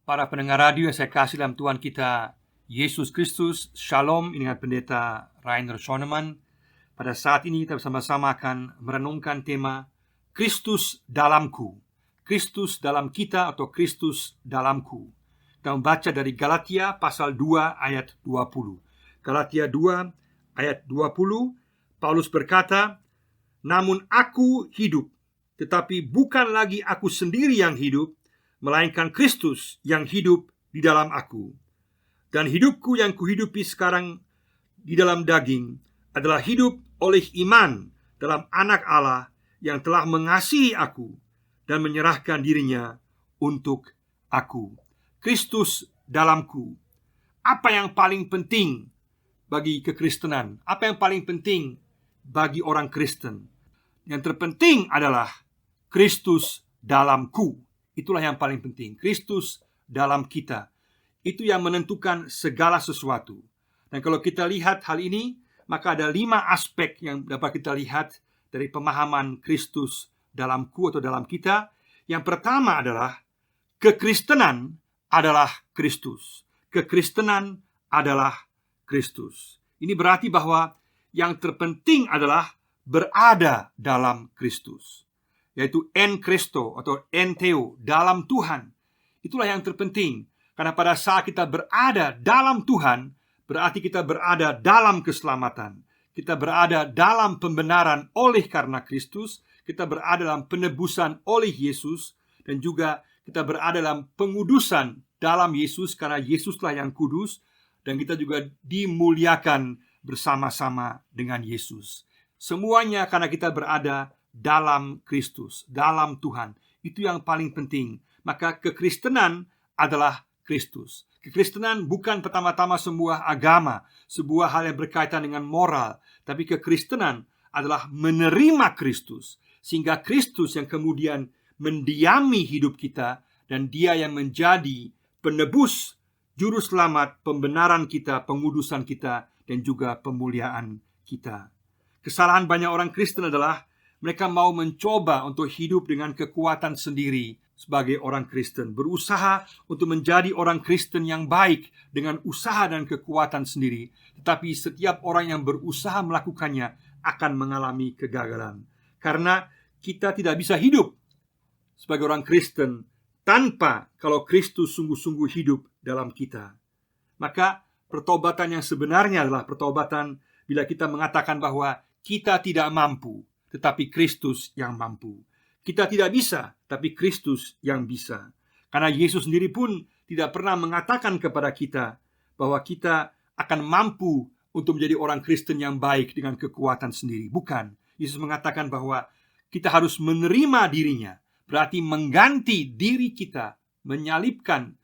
Para pendengar radio yang saya kasih dalam Tuhan kita Yesus Kristus, Shalom. Ini dengan Pendeta Rainer Schoenemann. Pada saat ini kita bersama-sama akan merenungkan tema Kristus dalamku, Kristus dalam kita atau Kristus dalamku. Kita membaca dari Galatia pasal 2 ayat 20. Galatia 2 ayat 20, Paulus berkata, "Namun aku hidup, tetapi bukan lagi aku sendiri yang hidup, melainkan Kristus yang hidup di dalam aku. Dan hidupku yang kuhidupi sekarang di dalam daging adalah hidup oleh iman dalam Anak Allah yang telah mengasihi aku dan menyerahkan dirinya untuk aku." Kristus dalamku. Apa yang paling penting bagi kekristenan? Apa yang paling penting bagi orang Kristen? Yang terpenting adalah Kristus dalamku. Itulah yang paling penting. Kristus dalam kita. Itu yang menentukan segala sesuatu. Dan kalau kita lihat hal ini, maka ada 5 aspek yang dapat kita lihat dari pemahaman Kristus dalamku atau dalam kita. Yang pertama adalah kekristenan adalah Kristus. Kekristenan adalah Kristus. Ini berarti bahwa yang terpenting adalah berada dalam Kristus, yaitu en Christo atau en Theo, dalam Tuhan. Itulah yang terpenting. Karena pada saat kita berada dalam Tuhan, berarti kita berada dalam keselamatan. Kita berada dalam pembenaran oleh karena Kristus. Kita berada dalam penebusan oleh Yesus. Dan juga kita berada dalam pengudusan dalam Yesus, karena Yesuslah yang kudus. Dan kita juga dimuliakan bersama-sama dengan Yesus. Semuanya karena kita berada dalam Kristus, dalam Tuhan. Itu yang paling penting. Maka kekristenan adalah Kristus. Kekristenan bukan pertama-tama sebuah agama, sebuah hal yang berkaitan dengan moral. Tapi kekristenan adalah menerima Kristus, sehingga Kristus yang kemudian mendiami hidup kita, dan Dia yang menjadi penebus, juru selamat, pembenaran kita, pengudusan kita, dan juga pemuliaan kita. Kesalahan banyak orang Kristen adalah mereka mau mencoba untuk hidup dengan kekuatan sendiri sebagai orang Kristen, berusaha untuk menjadi orang Kristen yang baik dengan usaha dan kekuatan sendiri. Tetapi setiap orang yang berusaha melakukannya akan mengalami kegagalan, karena kita tidak bisa hidup sebagai orang Kristen tanpa kalau Kristus sungguh-sungguh hidup dalam kita. Maka pertobatan yang sebenarnya adalah pertobatan bila kita mengatakan bahwa kita tidak mampu, tetapi Kristus yang mampu. Kita tidak bisa, tapi Kristus yang bisa. Karena Yesus sendiri pun tidak pernah mengatakan kepada kita bahwa kita akan mampu untuk menjadi orang Kristen yang baik dengan kekuatan sendiri. Bukan. Yesus mengatakan bahwa kita harus menerima dirinya. Berarti mengganti diri kita, menyalibkan,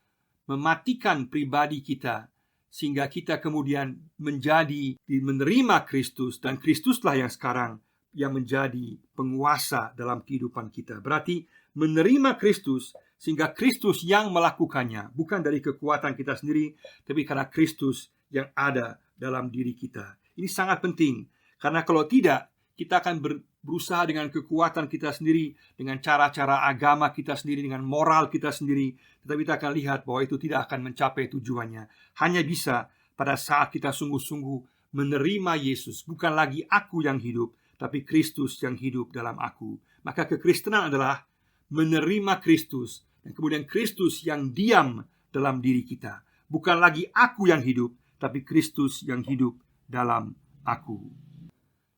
mematikan pribadi kita, sehingga kita kemudian menjadi menerima Kristus. Dan Kristuslah yang sekarang yang menjadi penguasa dalam kehidupan kita. Berarti menerima Kristus, sehingga Kristus yang melakukannya, bukan dari kekuatan kita sendiri, tapi karena Kristus yang ada dalam diri kita. Ini sangat penting, karena kalau tidak, kita akan berusaha dengan kekuatan kita sendiri, dengan cara-cara agama kita sendiri, dengan moral kita sendiri. Tetapi kita akan lihat bahwa itu tidak akan mencapai tujuannya. Hanya bisa pada saat kita sungguh-sungguh menerima Yesus. Bukan lagi aku yang hidup, tapi Kristus yang hidup dalam aku. Maka kekristenan adalah menerima Kristus, dan kemudian Kristus yang diam dalam diri kita. Bukan lagi aku yang hidup, tapi Kristus yang hidup dalam aku.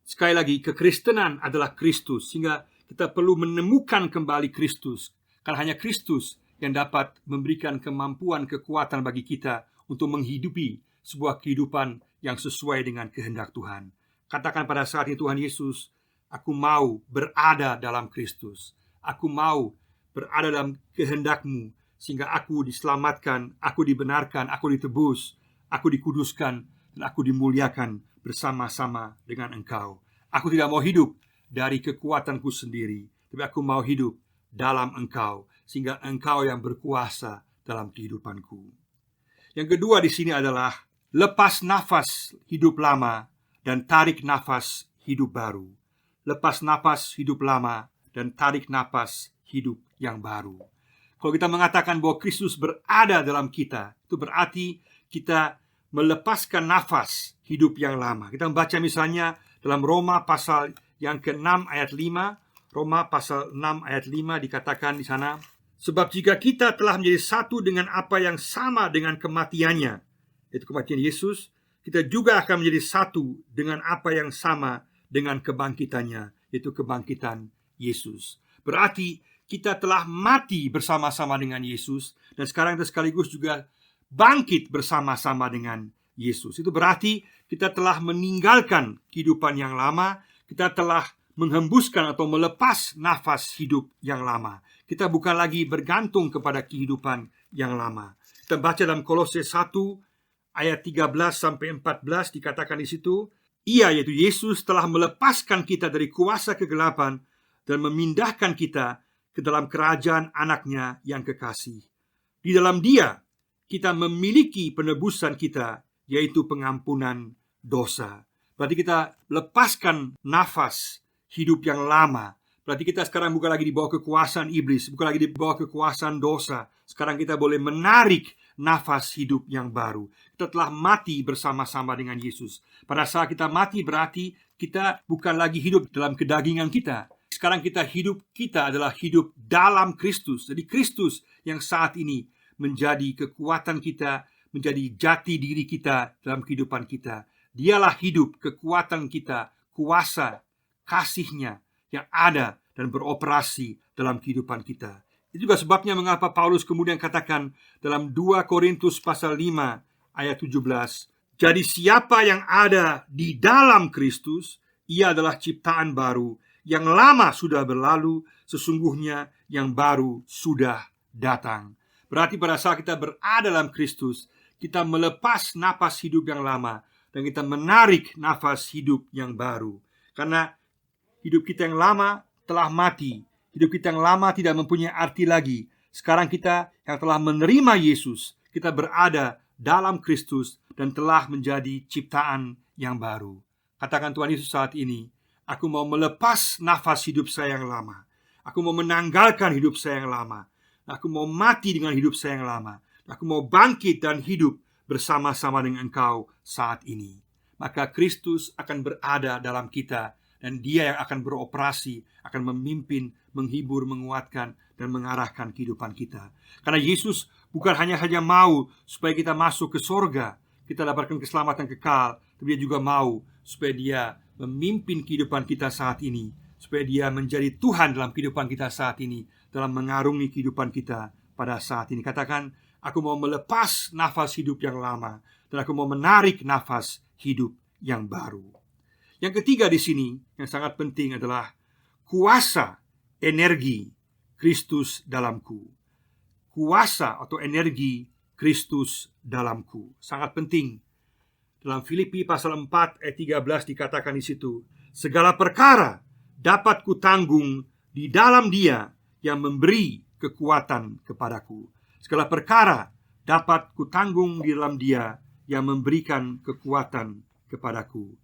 Sekali lagi, kekristenan adalah Kristus, sehingga kita perlu menemukan kembali Kristus. Karena hanya Kristus yang dapat memberikan kemampuan, kekuatan bagi kita untuk menghidupi sebuah kehidupan yang sesuai dengan kehendak Tuhan. Katakan pada saat itu, Tuhan Yesus, aku mau berada dalam Kristus. Aku mau berada dalam kehendak-Mu, sehingga aku diselamatkan, aku dibenarkan, aku ditebus, aku dikuduskan, dan aku dimuliakan bersama-sama dengan Engkau. Aku tidak mau hidup dari kekuatanku sendiri, tapi aku mau hidup dalam Engkau, sehingga Engkau yang berkuasa dalam kehidupanku. Yang kedua di sini adalah lepas nafas hidup lama dan tarik nafas hidup baru. Lepas nafas hidup lama dan tarik nafas hidup yang baru. Kalau kita mengatakan bahwa Kristus berada dalam kita, itu berarti kita melepaskan nafas hidup yang lama. Kita membaca misalnya dalam Roma pasal yang ke-6 ayat 5. Roma pasal 6 ayat 5 dikatakan di sana, sebab jika kita telah menjadi satu dengan apa yang sama dengan kematiannya, yaitu kematian Yesus, kita juga akan menjadi satu dengan apa yang sama dengan kebangkitannya, yaitu kebangkitan Yesus. Berarti kita telah mati bersama-sama dengan Yesus, dan sekarang kita sekaligus juga bangkit bersama-sama dengan Yesus. Itu berarti kita telah meninggalkan kehidupan yang lama, kita telah menghembuskan atau melepas nafas hidup yang lama. Kita bukan lagi bergantung kepada kehidupan yang lama. Kita baca dalam Kolose 1 ayat 13 sampai 14 dikatakan di situ, Ia, yaitu Yesus, telah melepaskan kita dari kuasa kegelapan dan memindahkan kita ke dalam kerajaan anaknya yang kekasih. Di dalam Dia kita memiliki penebusan kita, yaitu pengampunan dosa. Berarti kita lepaskan nafas hidup yang lama. Berarti kita sekarang bukan lagi di bawah kekuasaan iblis, bukan lagi di bawah kekuasaan dosa. Sekarang kita boleh menarik nafas hidup yang baru. Kita telah mati bersama-sama dengan Yesus. Pada saat kita mati berarti kita bukan lagi hidup dalam kedagingan kita. Sekarang kita adalah hidup dalam Kristus. Jadi Kristus yang saat ini menjadi kekuatan kita, menjadi jati diri kita dalam kehidupan kita. Dialah hidup, kekuatan kita, kuasa, kasih-Nya yang ada dan beroperasi dalam kehidupan kita. Itu juga sebabnya mengapa Paulus kemudian katakan dalam 2 Korintus pasal 5 ayat 17, jadi siapa yang ada di dalam Kristus, ia adalah ciptaan baru. Yang lama sudah berlalu, sesungguhnya yang baru sudah datang. Berarti pada saat kita berada dalam Kristus, kita melepas nafas hidup yang lama dan kita menarik nafas hidup yang baru. Karena hidup kita yang lama telah mati. Hidup kita yang lama tidak mempunyai arti lagi. Sekarang kita yang telah menerima Yesus, kita berada dalam Kristus dan telah menjadi ciptaan yang baru. Katakan Tuhan Yesus saat ini, aku mau melepas nafas hidup saya yang lama. Aku mau menanggalkan hidup saya yang lama. Aku mau mati dengan hidup saya yang lama. Aku mau bangkit dan hidup bersama-sama dengan Engkau saat ini. Maka Kristus akan berada dalam kita, dan Dia yang akan beroperasi, akan memimpin, menghibur, menguatkan, dan mengarahkan kehidupan kita. Karena Yesus bukan hanya saja mau supaya kita masuk ke sorga, kita dapatkan keselamatan kekal, tapi Dia juga mau supaya Dia memimpin kehidupan kita saat ini, supaya Dia menjadi Tuhan dalam kehidupan kita saat ini, dalam mengarungi kehidupan kita pada saat ini. Katakan, aku mau melepas nafas hidup yang lama, dan aku mau menarik nafas hidup yang baru. Yang ketiga di sini yang sangat penting adalah kuasa energi Kristus dalamku. Kuasa atau energi Kristus dalamku sangat penting. Dalam Filipi pasal 4 ayat 13 dikatakan di situ, segala perkara dapat kutanggung di dalam Dia yang memberi kekuatan kepadaku. Segala perkara dapat kutanggung di dalam Dia yang memberikan kekuatan kepadaku.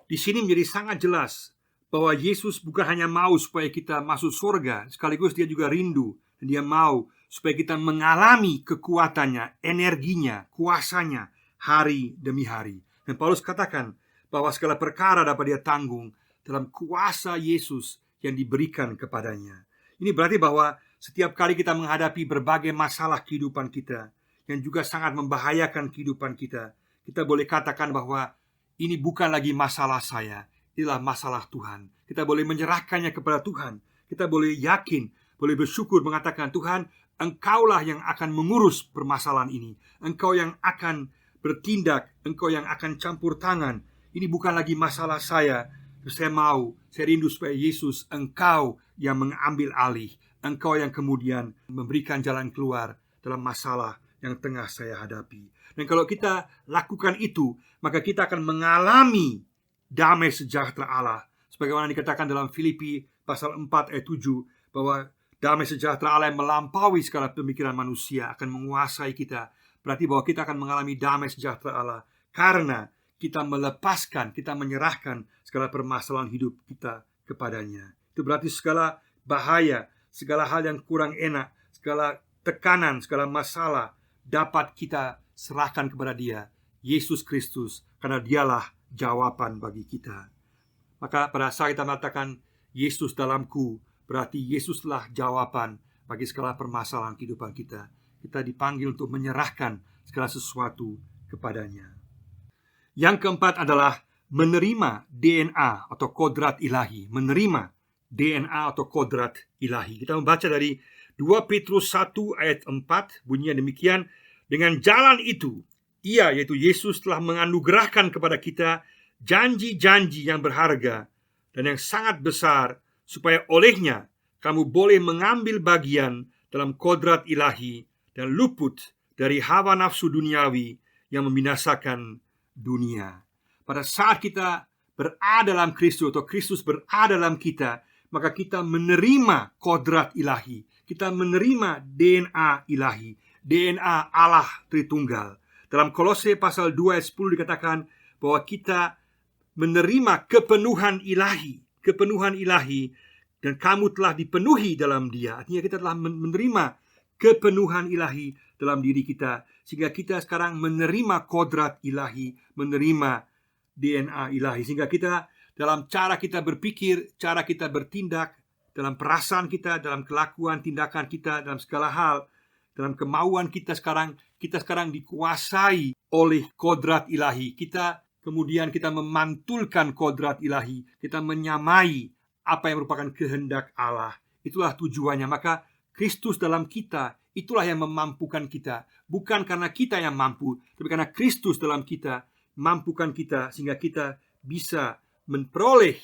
Di sini menjadi sangat jelas bahwa Yesus bukan hanya mau supaya kita masuk surga, sekaligus Dia juga rindu dan Dia mau supaya kita mengalami kekuatannya, energinya, kuasanya hari demi hari. Dan Paulus katakan bahwa segala perkara dapat Dia tanggung dalam kuasa Yesus yang diberikan kepadanya. Ini berarti bahwa setiap kali kita menghadapi berbagai masalah kehidupan kita yang juga sangat membahayakan kehidupan kita, kita boleh katakan bahwa ini bukan lagi masalah saya, inilah masalah Tuhan. Kita boleh menyerahkannya kepada Tuhan. Kita boleh yakin, boleh bersyukur mengatakan, Tuhan, Engkaulah yang akan mengurus permasalahan ini. Engkau yang akan bertindak, Engkau yang akan campur tangan. Ini bukan lagi masalah saya. Saya rindu supaya Yesus, Engkau yang mengambil alih. Engkau yang kemudian memberikan jalan keluar dalam masalah yang tengah saya hadapi. Dan kalau kita lakukan itu, maka kita akan mengalami damai sejahtera Allah. Sebagaimana dikatakan dalam Filipi pasal 4 ayat 7, bahwa damai sejahtera Allah yang melampaui segala pemikiran manusia akan menguasai kita. Berarti bahwa kita akan mengalami damai sejahtera Allah karena kita melepaskan, kita menyerahkan segala permasalahan hidup kita kepadanya. Itu berarti segala bahaya, segala hal yang kurang enak, segala tekanan, segala masalah dapat kita serahkan kepada Dia, Yesus Kristus, karena Dialah jawaban bagi kita. Maka pada saat kita mengatakan Yesus dalamku, berarti Yesuslah jawaban bagi segala permasalahan kehidupan kita. Kita dipanggil untuk menyerahkan segala sesuatu kepadanya. Yang keempat adalah menerima DNA atau kodrat ilahi. Menerima DNA atau kodrat ilahi. Kita membaca dari 2 Petrus 1 ayat 4, bunyinya demikian, dengan jalan itu Ia, yaitu Yesus, telah menganugerahkan kepada kita janji-janji yang berharga dan yang sangat besar, supaya olehnya kamu boleh mengambil bagian dalam kodrat ilahi dan luput dari hawa nafsu duniawi yang membinasakan dunia. Pada saat kita berada dalam Kristus atau Kristus berada dalam kita, maka kita menerima kodrat ilahi. Kita menerima DNA ilahi, DNA Allah Tritunggal. Dalam Kolose pasal 2 ayat 10 dikatakan bahwa kita menerima kepenuhan ilahi, dan kamu telah dipenuhi dalam Dia. Artinya kita telah menerima kepenuhan ilahi dalam diri kita, sehingga kita sekarang menerima kodrat ilahi, menerima DNA ilahi, sehingga kita dalam cara kita berpikir, cara kita bertindak, dalam perasaan kita, dalam kelakuan, tindakan kita, dalam segala hal, dalam kemauan kita sekarang dikuasai oleh kodrat ilahi. Kemudian kita memantulkan kodrat ilahi, kita menyamai apa yang merupakan kehendak Allah. Itulah tujuannya. Maka Kristus dalam kita, itulah yang memampukan kita. Bukan karena kita yang mampu, tapi karena Kristus dalam kita mampukan kita, sehingga kita bisa memperoleh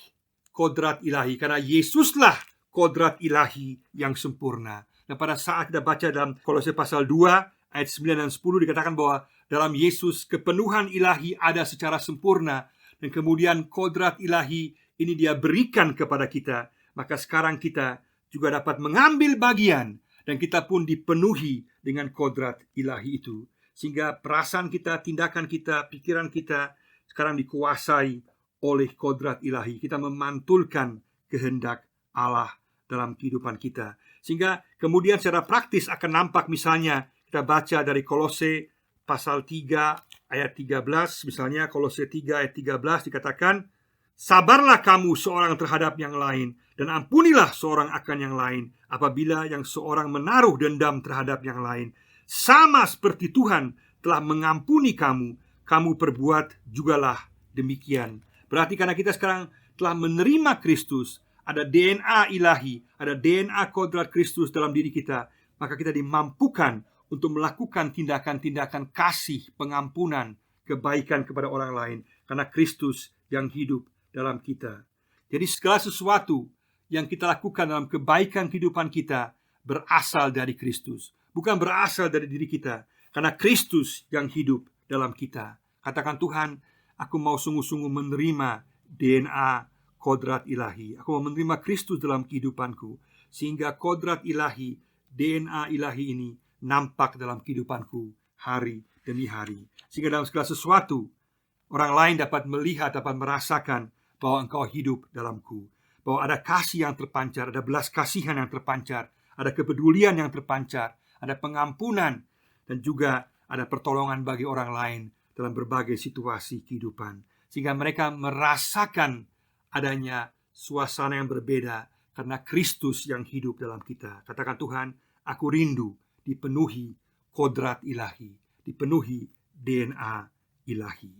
kodrat ilahi. Karena Yesuslah kodrat ilahi yang sempurna. Nah, pada saat kita baca dalam Kolose pasal 2 ayat 9 dan 10 dikatakan bahwa dalam Yesus kepenuhan ilahi ada secara sempurna, dan kemudian kodrat ilahi ini Dia berikan kepada kita. Maka sekarang kita juga dapat mengambil bagian, dan kita pun dipenuhi dengan kodrat ilahi itu, sehingga perasaan kita, tindakan kita, pikiran kita sekarang dikuasai oleh kodrat ilahi. Kita memantulkan kehendak Allah dalam kehidupan kita, sehingga kemudian secara praktis akan nampak. Misalnya kita baca dari Kolose pasal 3 ayat 13, misalnya Kolose 3 ayat 13 dikatakan, sabarlah kamu seorang terhadap yang lain, dan ampunilah seorang akan yang lain apabila yang seorang menaruh dendam terhadap yang lain. Sama seperti Tuhan telah mengampuni kamu, kamu perbuat jugalah demikian. Berarti karena kita sekarang telah menerima Kristus, ada DNA ilahi, ada DNA kodrat Kristus dalam diri kita, maka kita dimampukan untuk melakukan tindakan-tindakan kasih, pengampunan, kebaikan kepada orang lain, karena Kristus yang hidup dalam kita. Jadi segala sesuatu yang kita lakukan dalam kebaikan kehidupan kita berasal dari Kristus, bukan berasal dari diri kita, karena Kristus yang hidup dalam kita. Katakan, Tuhan, aku mau sungguh-sungguh menerima DNA kodrat ilahi. Aku mau menerima Kristus dalam kehidupanku, sehingga kodrat ilahi, DNA ilahi ini nampak dalam kehidupanku hari demi hari, sehingga dalam segala sesuatu orang lain dapat melihat, dapat merasakan bahwa Engkau hidup dalamku, bahwa ada kasih yang terpancar, ada belas kasihan yang terpancar, ada kepedulian yang terpancar, ada pengampunan, dan juga ada pertolongan bagi orang lain dalam berbagai situasi kehidupan, sehingga mereka merasakan adanya suasana yang berbeda karena Kristus yang hidup dalam kita. Katakan, Tuhan, aku rindu dipenuhi kodrat ilahi, dipenuhi DNA ilahi.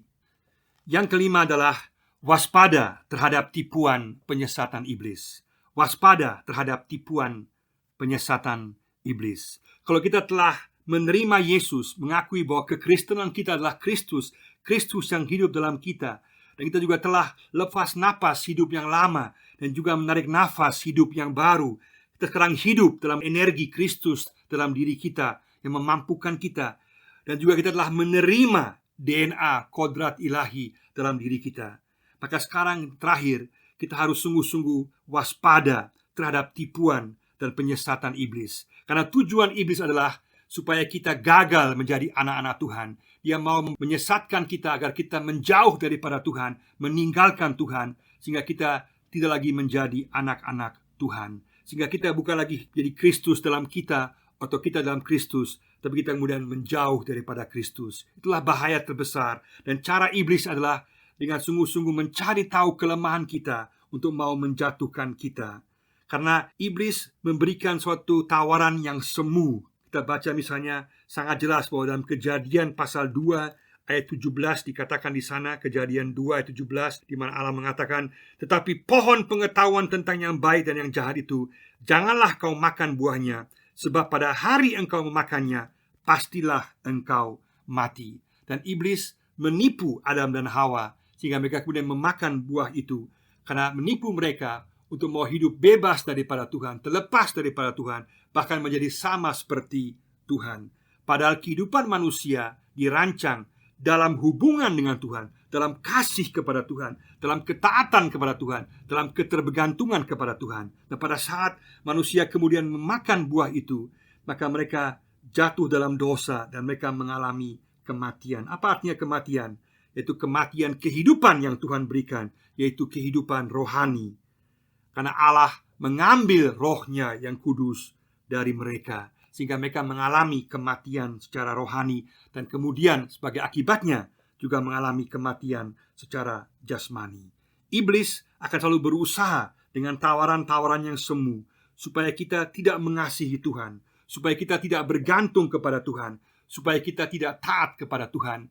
Yang kelima adalah waspada terhadap tipuan penyesatan iblis. Waspada terhadap tipuan penyesatan iblis. Kalau kita telah menerima Yesus, mengakui bahwa kekristenan kita adalah Kristus, Kristus yang hidup dalam kita, dan kita juga telah lepas napas hidup yang lama dan juga menarik nafas hidup yang baru. Kita sekarang hidup dalam energi Kristus dalam diri kita yang memampukan kita, dan juga kita telah menerima DNA kodrat ilahi dalam diri kita. Maka sekarang terakhir, kita harus sungguh-sungguh waspada terhadap tipuan dan penyesatan iblis. Karena tujuan iblis adalah supaya kita gagal menjadi anak-anak Tuhan. Dia mau menyesatkan kita agar kita menjauh daripada Tuhan, meninggalkan Tuhan, sehingga kita tidak lagi menjadi anak-anak Tuhan, sehingga kita bukan lagi jadi Kristus dalam kita, atau kita dalam Kristus, tapi kita kemudian menjauh daripada Kristus. Itulah bahaya terbesar. Dan cara iblis adalah dengan sungguh-sungguh mencari tahu kelemahan kita untuk mau menjatuhkan kita. Karena iblis memberikan suatu tawaran yang semu. Kita baca misalnya sangat jelas bahwa dalam Kejadian pasal 2 ayat 17 dikatakan di sana, Kejadian 2 ayat 17, di mana Allah mengatakan, "Tetapi pohon pengetahuan tentang yang baik dan yang jahat itu, janganlah kau makan buahnya, sebab pada hari engkau memakannya, pastilah engkau mati." Dan iblis menipu Adam dan Hawa sehingga mereka kemudian memakan buah itu, karena menipu mereka untuk mau hidup bebas daripada Tuhan, terlepas daripada Tuhan, bahkan menjadi sama seperti Tuhan. Padahal kehidupan manusia dirancang dalam hubungan dengan Tuhan, dalam kasih kepada Tuhan, dalam ketaatan kepada Tuhan, dalam ketergantungan kepada Tuhan. Dan pada saat manusia kemudian memakan buah itu, maka mereka jatuh dalam dosa dan mereka mengalami kematian. Apa artinya kematian? Yaitu kematian kehidupan yang Tuhan berikan, yaitu kehidupan rohani. Karena Allah mengambil rohnya yang kudus dari mereka, sehingga mereka mengalami kematian secara rohani, dan kemudian sebagai akibatnya juga mengalami kematian secara jasmani. Iblis akan selalu berusaha dengan tawaran-tawaran yang semu supaya kita tidak mengasihi Tuhan, supaya kita tidak bergantung kepada Tuhan, supaya kita tidak taat kepada Tuhan,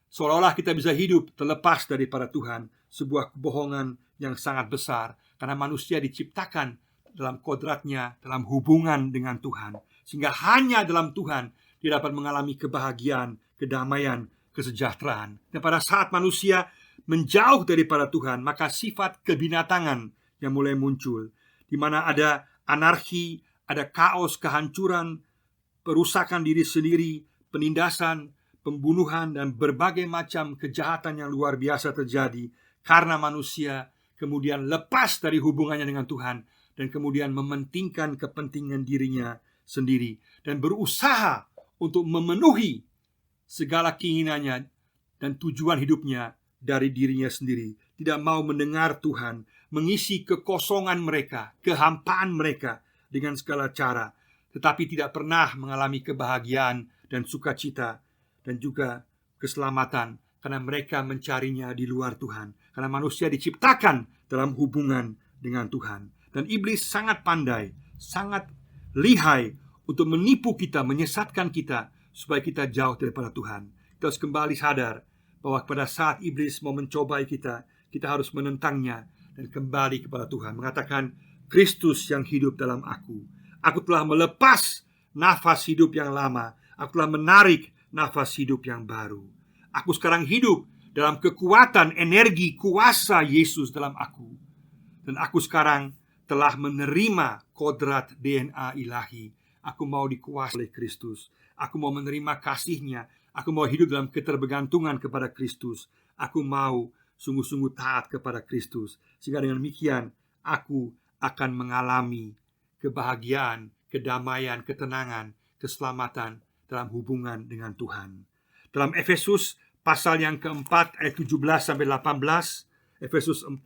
seolah-olah kita bisa hidup terlepas daripada Tuhan. Sebuah kebohongan yang sangat besar, karena manusia diciptakan dalam kodratnya, dalam hubungan dengan Tuhan, sehingga hanya dalam Tuhan dia dapat mengalami kebahagiaan, kedamaian, kesejahteraan. Dan pada saat manusia menjauh daripada Tuhan, maka sifat kebinatangan yang mulai muncul, di mana ada anarki, ada kaos, kehancuran, perusakan diri sendiri, penindasan, pembunuhan, dan berbagai macam kejahatan yang luar biasa terjadi karena manusia kemudian lepas dari hubungannya dengan Tuhan dan kemudian mementingkan kepentingan dirinya sendiri dan berusaha untuk memenuhi segala keinginannya dan tujuan hidupnya dari dirinya sendiri. Tidak mau mendengar Tuhan, mengisi kekosongan mereka, kehampaan mereka dengan segala cara, tetapi tidak pernah mengalami kebahagiaan dan sukacita dan juga keselamatan, karena mereka mencarinya di luar Tuhan. Karena manusia diciptakan dalam hubungan dengan Tuhan. Dan iblis sangat pandai, sangat lihai untuk menipu kita, menyesatkan kita supaya kita jauh daripada Tuhan. Kita harus kembali sadar bahwa pada saat iblis mau mencobai kita, kita harus menentangnya dan kembali kepada Tuhan, mengatakan, "Kristus yang hidup dalam aku. Aku telah melepas nafas hidup yang lama. Aku telah menarik nafas hidup yang baru. Aku sekarang hidup dalam kekuatan, energi, kuasa Yesus dalam aku. Dan aku sekarang telah menerima kodrat DNA ilahi. Aku mau dikuasai oleh Kristus. Aku mau menerima kasih-Nya. Aku mau hidup dalam ketergantungan kepada Kristus. Aku mau sungguh-sungguh taat kepada Kristus. Sehingga dengan demikian aku akan mengalami kebahagiaan, kedamaian, ketenangan, keselamatan dalam hubungan dengan Tuhan. Dalam Efesus pasal yang keempat ayat 17-18, Efesus 4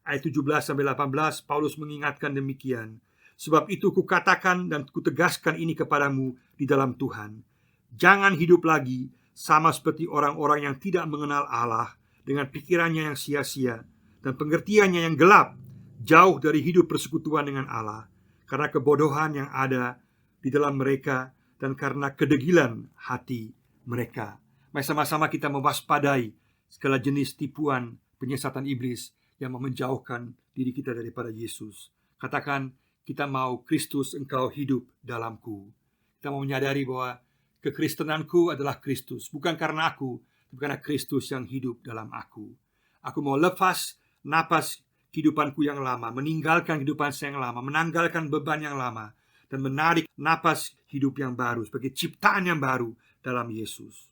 ayat 17-18, Paulus mengingatkan demikian. "Sebab itu kukatakan dan kutegaskan ini kepadamu di dalam Tuhan. Jangan hidup lagi sama seperti orang-orang yang tidak mengenal Allah, dengan pikirannya yang sia-sia dan pengertiannya yang gelap, jauh dari hidup persekutuan dengan Allah, karena kebodohan yang ada di dalam mereka dan karena kedegilan hati mereka." Mari sama-sama kita mewaspadai segala jenis tipuan penyesatan iblis yang mau menjauhkan diri kita daripada Yesus. Katakan, kita mau, "Kristus, engkau hidup dalamku." Kita mau menyadari bahwa kekristenanku adalah Kristus, bukan karena aku, tapi karena Kristus yang hidup dalam aku. Aku mau lepas napas kehidupanku yang lama, meninggalkan kehidupan saya yang lama, menanggalkan beban yang lama, dan menarik napas hidup yang baru sebagai ciptaan yang baru dalam Yesus.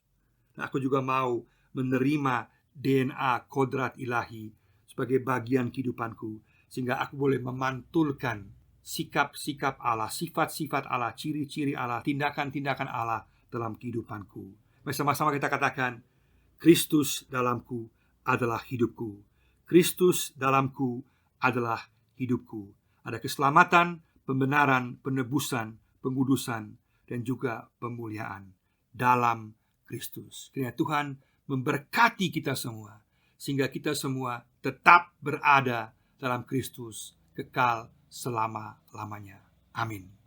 Dan aku juga mau menerima DNA kodrat ilahi sebagai bagian kehidupanku, sehingga aku boleh memantulkan sikap-sikap Allah, sifat-sifat Allah, ciri-ciri Allah, tindakan-tindakan Allah dalam kehidupanku. Mari sama-sama kita katakan, "Kristus dalamku adalah hidupku. Kristus dalamku adalah hidupku." Ada keselamatan, pembenaran, penebusan, pengudusan, dan juga pemuliaan dalam Kristus. Kiranya Tuhan memberkati kita semua, sehingga kita semua tetap berada dalam Kristus kekal selama-lamanya. Amin.